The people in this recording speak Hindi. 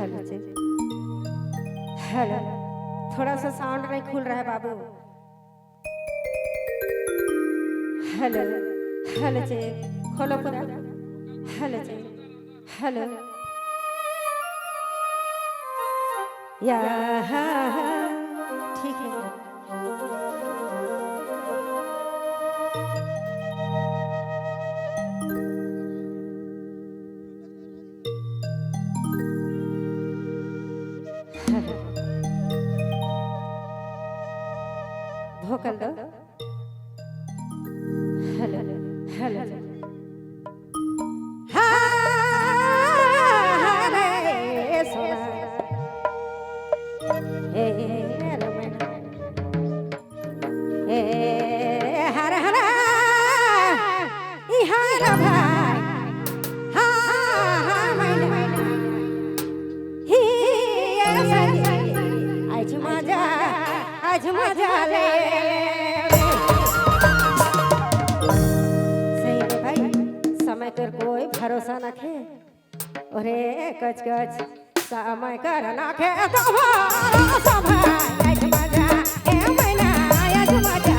हेलो जी, हेलो। थोड़ा सा साउंड नहीं खुल रहा है बाबू। हेलो हेलो जी, खोलो पूरा। हेलो जी, हेलो या ठीक है। भोकल दो। हेलो हेलो रे सोना हे रमन हे हर हर ई हर भाई हा मैंने ही आज मजा ले सही है भाई। समय कर कोई भरोसा न खे। अरे कच कच समय कर ना खे तो भरोसा भाई। आज मजा ए मैना आज मजा